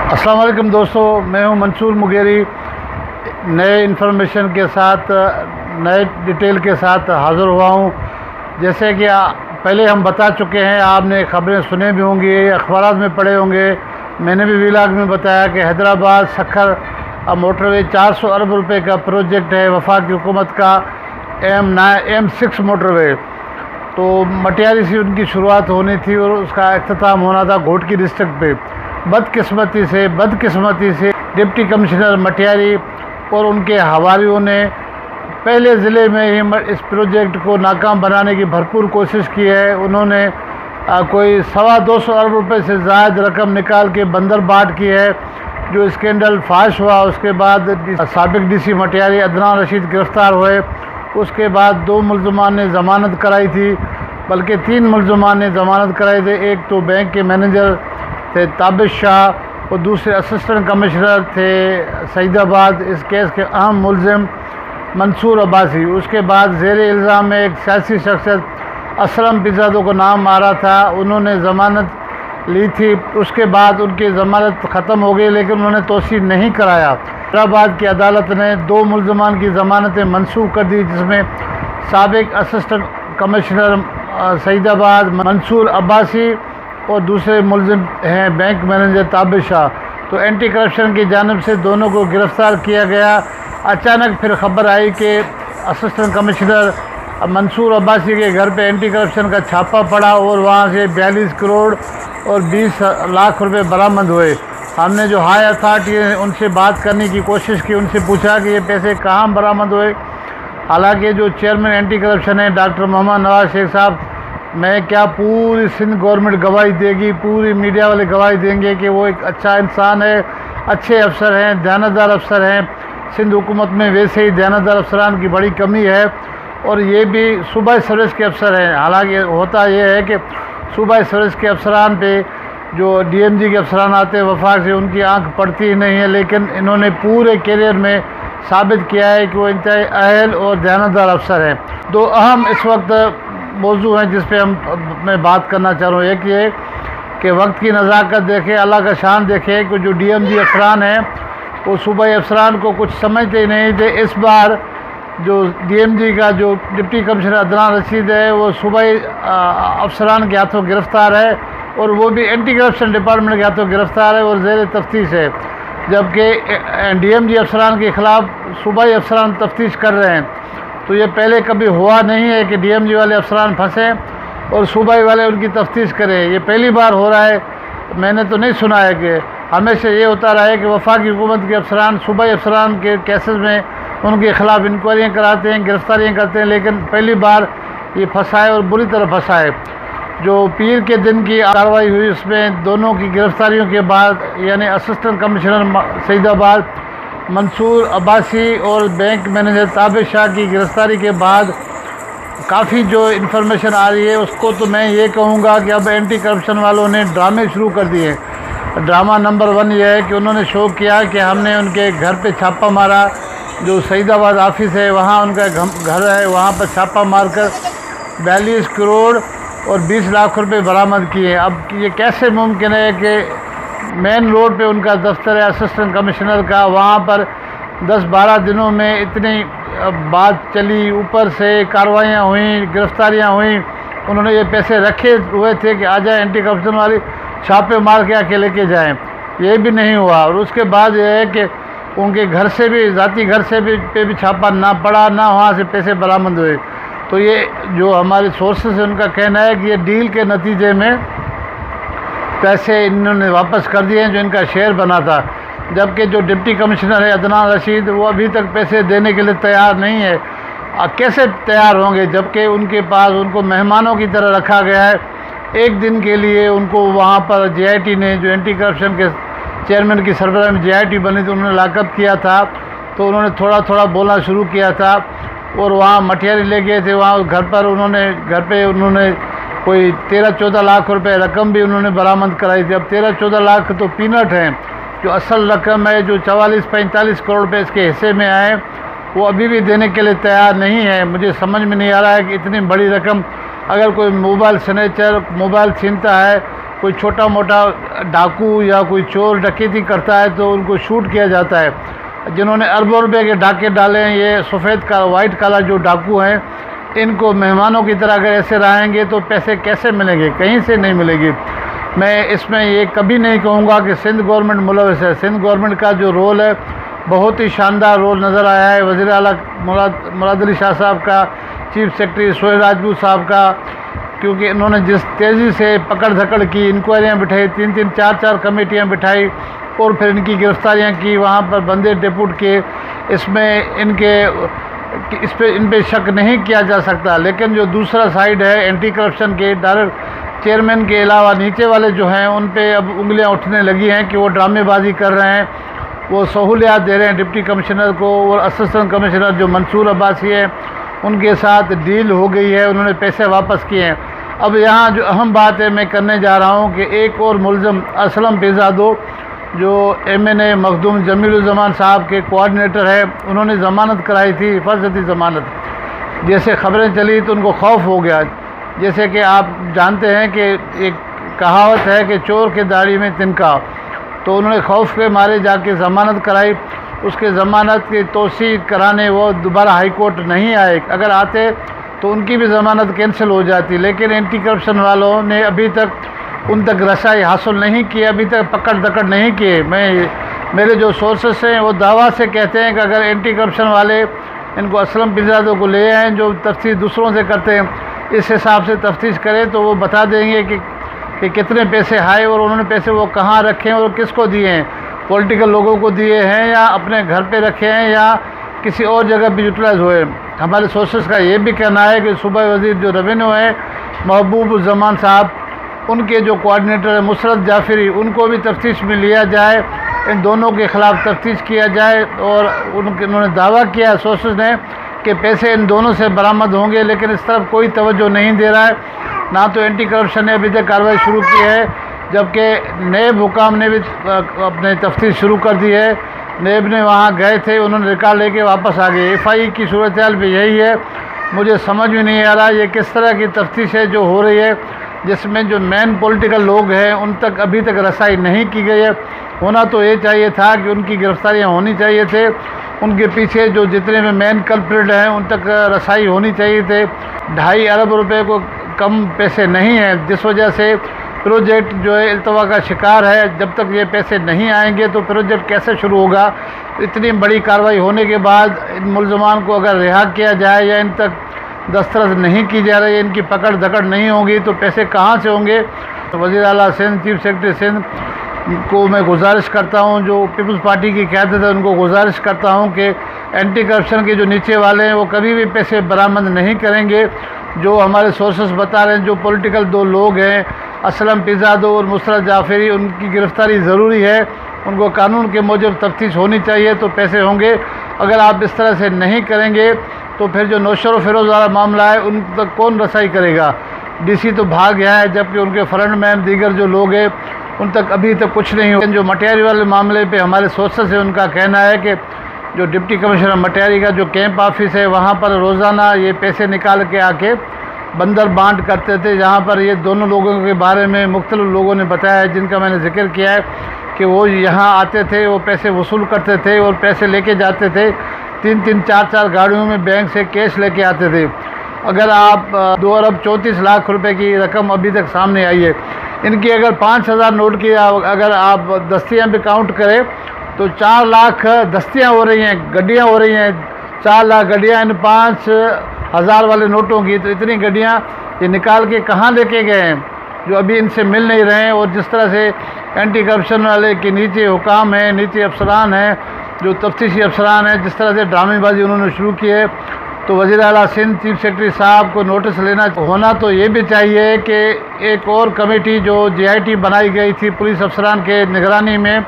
अस्सलाम वालेकुम दोस्तों, मैं हूं मंसूर मुगेरी। नए इन्फॉर्मेशन के साथ, नए डिटेल के साथ हाज़िर हुआ हूं। जैसे कि पहले हम बता चुके हैं, आपने खबरें सुने भी होंगी, अखबार में पढ़े होंगे। मैंने भी व्लॉग में बताया कि हैदराबाद सखर मोटरवे 400 अरब रुपए का प्रोजेक्ट है वफाकी हुकूमत का, M6 मोटरवे। तो मटियारी से उनकी शुरुआत होनी थी और उसका अख्ताम होना था घोटकी डिस्ट्रिक्ट पे। बदकिस्मती से डिप्टी कमिश्नर मटियारी और उनके हवारियों ने पहले ज़िले में ही इस प्रोजेक्ट को नाकाम बनाने की भरपूर कोशिश की है। उन्होंने कोई 225 अरब रुपए से ज़ायद रकम निकाल के बंदर बाट की है। जो स्कैंडल फाश हुआ, उसके बाद साबिक डीसी मटियारी अदनान रशीद गिरफ़्तार हुए। उसके बाद 2 मुल्ज़मान ने ज़मानत कराई थी, बल्कि 3 मुल्ज़मान ने ज़मानत कराई थी। एक तो बैंक के मैनेजर थे ताबिश शाह और दूसरे असिस्टेंट कमिश्नर थे सईदाबाद। इस केस के अहम मुलजिम मंसूर अब्बासी। उसके बाद ज़ेर इल्ज़ाम में एक सियासी शख्सियत असलम पिज़ादो को नाम आ रहा था, उन्होंने ज़मानत ली थी। उसके बाद उनकी ज़मानत ख़त्म हो गई, लेकिन उन्होंने तोसी नहीं कराया। हैदराबाद की अदालत ने 2 मुल्ज़मान की ज़मानतें मनसूख कर दी, जिसमें साबिक असिस्टेंट कमिश्नर सईदाबाद मंसूर अब्बासी और दूसरे मुल्ज़िम हैं बैंक मैनेजर ताबिश शाह। तो एंटी करप्शन की जानिब से दोनों को गिरफ़्तार किया गया। अचानक फिर खबर आई कि असिस्टेंट कमिश्नर मंसूर अब्बासी के घर पे एंटी करप्शन का छापा पड़ा और वहाँ से 42 करोड़ और 20 लाख रुपए बरामद हुए। हमने जो हाई अथॉरिटी है उनसे बात करने की कोशिश की, उनसे पूछा कि ये पैसे कहाँ बरामद हुए। हालांकि जो चेयरमैन एंटी करप्शन है डॉक्टर मोहम्मद नवाज शेख साहब, मैं क्या पूरी सिंध गवर्नमेंट गवाही देगी, पूरी मीडिया वाले गवाही देंगे कि वो एक अच्छा इंसान है, अच्छे अफसर हैं, दयानतदार अफसर हैं। सिंध हुकूमत में वैसे ही दयानतदार अफसरान की बड़ी कमी है और ये भी सूबाई सर्विस के अफसर हैं। हालांकि होता यह है कि सूबाई सर्विस के अफसरान पे जो DMG के अफसरान आते हैं वफाक से, उनकी आंख पड़ती ही नहीं है, लेकिन इन्होंने पूरे कैरियर में साबित किया है कि वो इंतहाई अहल और दयानतदार अफसर हैं। 2 अहम इस वक्त मौजू हैं जिस पे मैं बात करना चाह रहा हूँ। एक ये कि वक्त की नज़ाकत देखें, अल्लाह का शान देखें कि जो DMG अफसरान हैं वो सूबाई अफसरान को कुछ समझते ही नहीं थे। इस बार जो DMG का जो डिप्टी कमिश्नर अदनान रशीद है वो सूबाई अफसरान के हाथों गिरफ़्तार है और वो भी एंटी करप्शन डिपार्टमेंट के हाथों गिरफ़्तार है और ज़ेर तफ्तीश है। जबकि DMG अफसरान के ख़िलाफ़ सूबाई अफसरान तफ्तीश कर रहे हैं। तो ये पहले कभी हुआ नहीं है कि DMG वाले अफसरान फंसें और सूबाई वाले उनकी तफ्तीश करें। ये पहली बार हो रहा है। मैंने तो नहीं सुना है कि हमेशा ये होता रहा है कि वफाकी हुकूमत के अफसरान सूबाई अफसरान के केसेस में उनके ख़िलाफ़ इंक्वायरियाँ कराते हैं, गिरफ़्तारियाँ करते हैं, लेकिन पहली बार ये फंसाए और बुरी तरह फंसाए। जो पीर के दिन की कार्रवाई हुई उसमें दोनों की गिरफ़्तारियों के बाद, यानी असिस्टेंट कमिश्नर सईदाबाद मंसूर अब्बासी और बैंक मैनेजर ताबिश शाह की गिरफ़्तारी के बाद काफ़ी जो इन्फॉर्मेशन आ रही है उसको तो मैं ये कहूँगा कि अब एंटी करप्शन वालों ने ड्रामे शुरू कर दिए। ड्रामा नंबर 1 ये है कि उन्होंने शो किया कि हमने उनके घर पे छापा मारा। जो सईदाबाद ऑफिस है वहाँ उनका घर है, वहाँ पर छापा मारकर 42 करोड़ और 20 लाख रुपए बरामद किए। अब ये कैसे मुमकिन है कि मेन रोड पे उनका दफ्तर है असिस्टेंट कमिश्नर का, वहाँ पर 10-12 दिनों में इतनी बात चली, ऊपर से कार्रवाइयाँ हुई, गिरफ़्तारियाँ हुई। उन्होंने ये पैसे रखे हुए थे कि आ जाए एंटी करप्शन वाली छापे मार के आके लेके जाएं, ये भी नहीं हुआ। और उसके बाद ये है कि उनके घर से भी, ज़ाती घर से भी छापा ना पड़ा, ना वहाँ से पैसे बरामद हुए। तो ये जो हमारे सोर्सेस है उनका कहना है कि ये डील के नतीजे में पैसे इन्होंने वापस कर दिए हैं जो इनका शेयर बना था। जबकि जो डिप्टी कमिश्नर है अदनान रशीद, वो अभी तक पैसे देने के लिए तैयार नहीं है। कैसे तैयार होंगे जबकि उनके पास उनको मेहमानों की तरह रखा गया है। एक दिन के लिए उनको वहाँ पर JIT ने, जो एंटी करप्शन के चेयरमैन की सरबराही में JIT बनी थी, उन्होंने लाकअप किया था। तो उन्होंने थोड़ा थोड़ा बोलना शुरू किया था और वहाँ मटियारी ले गए थे। वहाँ घर पे उन्होंने कोई 13-14 लाख रुपए रकम भी उन्होंने बरामद कराई थी। अब 13-14 लाख तो पीनट हैं। जो असल रकम है, जो 44-45 करोड़ रुपये इसके हिस्से में आए, वो अभी भी देने के लिए तैयार नहीं है। मुझे समझ में नहीं आ रहा है कि इतनी बड़ी रकम, अगर कोई मोबाइल सिग्नेचर मोबाइल छीनता है कोई छोटा मोटा डाकू या कोई चोर डकैती करता है तो उनको शूट किया जाता है। जिन्होंने अरबों रुपए के डाके डाले हैं, ये सफ़ेद का वाइट कलर जो डाकू हैं, इनको मेहमानों की तरह अगर ऐसे रहेंगे तो पैसे कैसे मिलेंगे? कहीं से नहीं मिलेगी। मैं इसमें ये कभी नहीं कहूँगा कि सिंध गवर्नमेंट मुलविस है। सिंध गवर्नमेंट का जो रोल है बहुत ही शानदार रोल नज़र आया है। वज़ीर आला मुराद अली शाह साहब का, चीफ सेक्रेटरी सोहेल राजपूत साहब का, क्योंकि इन्होंने जिस तेज़ी से पकड़ धकड़ की, इंक्वायरियाँ बिठाई, 3-3 4-4 कमेटियाँ बिठाई और फिर इनकी गिरफ्तारियाँ की, वहाँ पर बंदे डिपोट किए, इसमें इस पे इन पे शक नहीं किया जा सकता। लेकिन जो दूसरा साइड है एंटी करप्शन के डायरेक्ट चेयरमैन के अलावा नीचे वाले जो हैं उन पे अब उंगलियां उठने लगी हैं कि वो ड्रामेबाजी कर रहे हैं, वो सहूलियात दे रहे हैं डिप्टी कमिश्नर को, और असिस्टेंट कमिश्नर जो मंसूर अब्बासी है उनके साथ डील हो गई है, उन्होंने पैसे वापस किए हैं। अब यहाँ जो अहम बात है मैं करने जा रहा हूँ कि एक और मुलज़म असलम पेज़ादो जो MNA मखदूम जमीलुज़्ज़मान साहब के कोऑर्डिनेटर है, उन्होंने ज़मानत कराई थी, हिफाजती ज़मानत। जैसे ख़बरें चली तो उनको खौफ हो गया। जैसे कि आप जानते हैं कि एक कहावत है कि चोर के दाढ़ी में तिनका, तो उन्होंने खौफ के मारे जाके ज़मानत कराई। उसके ज़मानत की तोसी कराने वो दोबारा हाई कोर्ट नहीं आए, अगर आते तो उनकी भी ज़मानत कैंसिल हो जाती। लेकिन एंटी करप्शन वालों ने अभी तक उन तक रसाई हासिल नहीं की, अभी तक पकड़ दकड़ नहीं किए। मेरे जो सोर्सेस हैं वो दावा से कहते हैं कि अगर एंटी करप्शन वाले इनको असलम पेज़ादो को ले आएँ, जो तफ्तीश दूसरों से करते हैं, इस हिसाब से तफ्तीश करें तो वो बता देंगे कि कितने पैसे आए और उन्होंने पैसे वो कहाँ रखे हैं और किसको दिए हैं। पॉलिटिकल लोगों को दिए हैं या अपने घर पे रखे हैं या किसी और जगह भी यूटिलाइज हुए। हमारे सोर्सेस का ये भी कहना है कि सूबाई वज़ीर जो रेवेन्यू है महबूब ज़मान साहब, उनके जो कोऑर्डिनेटर है मुसरत जाफरी, उनको भी तफ्तीश में लिया जाए, इन दोनों के ख़िलाफ़ तफ्तीश किया जाए। और उन्होंने दावा किया सोर्सेस ने कि पैसे इन दोनों से बरामद होंगे, लेकिन इस तरफ कोई तवज्जो नहीं दे रहा है। ना तो एंटी करप्शन ने अभी तक कार्रवाई शुरू की है, जबकि नेब हुकाम ने भी अपने तफ्तीश शुरू कर दी है। नेब ने वहाँ गए थे, उन्होंने रिकॉर्ड लेके वापस आ गए। FI की सूरत हाल भी यही है। मुझे समझ में नहीं आ रहा ये किस तरह की तफ्तीश है जो हो रही है, जिसमें जो मेन पॉलिटिकल लोग हैं उन तक अभी तक रसाई नहीं की गई है। होना तो ये चाहिए था कि उनकी गिरफ्तारियाँ होनी चाहिए थे, उनके पीछे जो जितने भी मेन कल्प्रिट हैं उन तक रसाई होनी चाहिए थे। 2.5 अरब रुपए को कम पैसे नहीं हैं, जिस वजह से प्रोजेक्ट जो है इल्तवा का शिकार है। जब तक ये पैसे नहीं आएंगे तो प्रोजेक्ट कैसे शुरू होगा? इतनी बड़ी कार्रवाई होने के बाद इन मुलज़मान को अगर रिहा किया जाए या इन तक दस्तरस नहीं की जा रही है, इनकी पकड़ धकड़ नहीं होगी तो पैसे कहाँ से होंगे? तो वज़ीर आला सिंध, चीफ सेक्रेटरी सिंध को मैं गुजारिश करता हूँ, जो पीपल्स पार्टी की क़यादत है उनको गुजारिश करता हूँ कि एंटी करप्शन के जो नीचे वाले हैं वो कभी भी पैसे बरामद नहीं करेंगे। जो हमारे सोर्सेस बता रहे हैं, जो पॉलिटिकल 2 लोग हैं असलम पेज़ादो और मुसरत जाफरी, उनकी गिरफ्तारी ज़रूरी है, उनको कानून के मूजब तफ्तीश होनी चाहिए तो पैसे होंगे। अगर आप इस तरह से नहीं करेंगे तो फिर जो नौशर व फिरोज़ वाला मामला है उन तक कौन रसाई करेगा? DC तो भाग गया है, जबकि उनके फ्रंट मैन दीगर जो लोग हैं उन तक अभी तक कुछ नहीं हुआ। जो मटियारी वाले मामले पे हमारे सोर्सेस है उनका कहना है कि जो डिप्टी कमिश्नर मटियारी का जो कैंप ऑफिस है वहाँ पर रोज़ाना ये पैसे निकाल के आके बंदर बांट करते थे, जहाँ पर ये दोनों लोगों के बारे में मुख्तलिफ लोगों ने बताया है, जिनका मैंने जिक्र किया है कि वो यहाँ आते थे, वो पैसे वसूल करते थे और पैसे लेके जाते थे। 3-3 4-4 गाड़ियों में बैंक से कैश लेके आते थे। अगर आप 2 अरब 34 लाख रुपए की रकम अभी तक सामने आई है। इनकी अगर 5000 नोट की अगर आप दस्तियाँ भी काउंट करें तो 4 लाख दस्तियाँ हो रही हैं, गड्डियाँ हो रही हैं। 4 लाख गड्डियाँ इन 5000 वाले नोटों की, तो इतनी गड्डियाँ ये निकाल के कहाँ लेके गए हैं जो अभी इनसे मिल नहीं रहे हैं। और जिस तरह से एंटी करप्शन वाले के नीचे हुकाम हैं, नीचे अफसरान हैं, जो तफ्तीशी अफसरान हैं, जिस तरह से ड्रामेबाजी उन्होंने शुरू की है, तो वज़ीर आला सिंध, चीफ सेक्रेटरी साहब को नोटिस लेना होना तो ये भी चाहिए कि एक और कमेटी जो JIT बनाई गई थी पुलिस अफसरान के निगरानी में,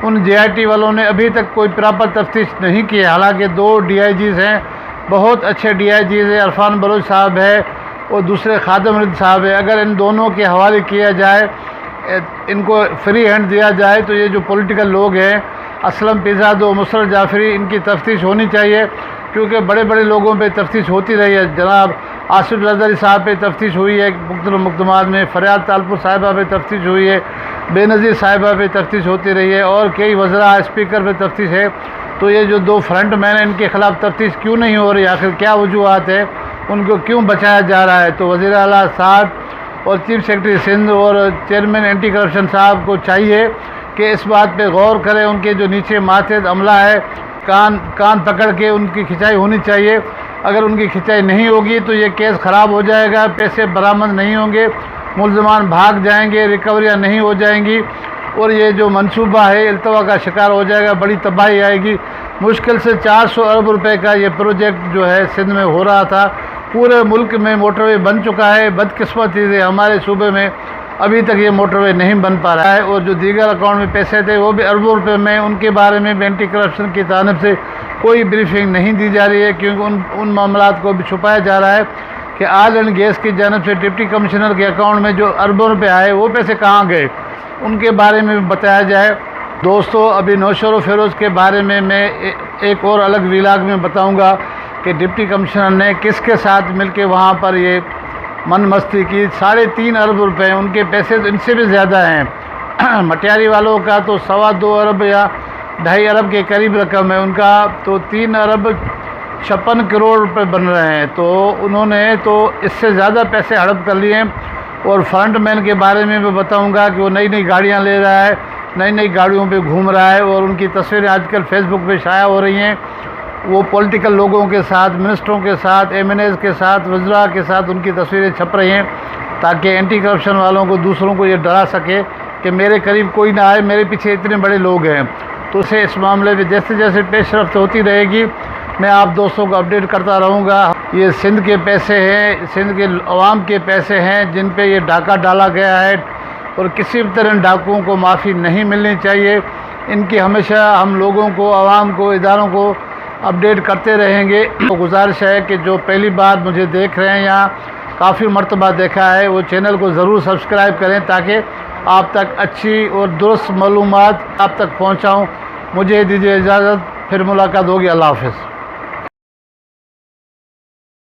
उन JIT वालों ने अभी तक कोई प्रॉपर तफ्तीश नहीं की है। हालांकि 2 DIGs हैं, बहुत अच्छे DIGs हैं, अरफान बलोच साहब है और दूसरे खादिम रिद साहब है। अगर इन दोनों के हवाले किया जाए, इनको फ्री हैंड दिया जाए, तो ये जो पॉलिटिकल लोग हैं असलम पेज़ादो, मुसरत जाफरी, इनकी तफ्तीश होनी चाहिए, क्योंकि बड़े बड़े लोगों पे तफ्तीश होती रही है। जनाब आसिफ लजहरी साहब पे तफ्तीश हुई है मुख्तलिफ मुकदमात में, फरियाद तालपुर साहिबा पे तफ्तीश हुई है, बेनज़ीर साहिबा पे तफ्तीश होती रही है और कई वज़रा स्पीकर पे तफ्तीश है। तो ये जो दो फ्रंट मैन हैं इनके ख़िलाफ़ तफ्तीश क्यों नहीं हो रही, आखिर क्या वजूहत है, उनको क्यों बचाया जा रहा है। तो वज़ीर आला साहब और चीफ सेक्रेटरी सिंध और चेयरमैन एंटी करप्शन साहब को चाहिए कि इस बात पे गौर करें, उनके जो नीचे मातहत अमला है कान पकड़ के उनकी खिंचाई होनी चाहिए। अगर उनकी खिंचाई नहीं होगी तो ये केस ख़राब हो जाएगा, पैसे बरामद नहीं होंगे, मुलजमान भाग जाएंगे, रिकवरियाँ नहीं हो जाएंगी और ये जो मंसूबा है इल्तवा का शिकार हो जाएगा, बड़ी तबाही आएगी। मुश्किल से 400 अरब रुपए का ये प्रोजेक्ट जो है सिंध में हो रहा था, पूरे मुल्क में मोटरवे बन चुका है। बदकिस्मती से हमारे सूबे में अभी तक ये मोटरवे नहीं बन पा रहा है और जो दीगर अकाउंट में पैसे थे वो भी अरबों रुपए में, उनके बारे में भी एंटी करप्शन की जानिब से कोई ब्रीफिंग नहीं दी जा रही है, क्योंकि उन मामलात को भी छुपाया जा रहा है कि ऑयल एंड गैस की जानिब से डिप्टी कमिश्नर के अकाउंट में जो अरबों रुपये आए वो पैसे कहाँ गए, उनके बारे में भी बताया जाए। दोस्तों, अभी नौशर फिरोज़ के बारे में मैं एक और अलग व्लॉग में बताऊंगा कि डिप्टी कमिश्नर ने किसके साथ मिलके वहाँ पर ये मन मस्ती की। 3.5 अरब रुपए, उनके पैसे तो इनसे भी ज़्यादा हैं। मटियारी वालों का तो 2.25 अरब या 2.5 अरब के करीब रकम है, उनका तो 3 अरब 56 करोड़ रुपए बन रहे हैं। तो उन्होंने तो इससे ज़्यादा पैसे हड़प कर लिए। और फ्रंट मैन के बारे में भी बताऊंगा कि वो नई नई गाड़ियां ले रहा है, नई नई गाड़ियों पे घूम रहा है और उनकी तस्वीरें आजकल फेसबुक पे शाया हो रही हैं। वो पॉलिटिकल लोगों के साथ, मिनिस्टरों के साथ, एमएनएस के साथ, वज़रा के साथ उनकी तस्वीरें छप रही हैं ताकि एंटी करप्शन वालों को, दूसरों को ये डरा सके कि मेरे करीब कोई ना आए, मेरे पीछे इतने बड़े लोग हैं। तो उसे इस मामले में जैसे जैसे पेशरफ्त होती रहेगी मैं आप दोस्तों को अपडेट करता रहूँगा। ये सिंध के पैसे हैं, सिंध के अवाम के पैसे हैं जिन पे ये डाका डाला गया है और किसी भी तरह डाकुओं को माफ़ी नहीं मिलनी चाहिए। इनकी हमेशा हम लोगों को, अवाम को, इदारों को अपडेट करते रहेंगे। तो गुजारिश है कि जो पहली बार मुझे देख रहे हैं या काफ़ी मरतबा देखा है वो चैनल को ज़रूर सब्सक्राइब करें ताकि आप तक अच्छी और दुरुस्त मालूमात आप तक पहुँचाऊँ। मुझे दीजिए इजाज़त, फिर मुलाकात होगी। अल्लाह हाफ़िज़।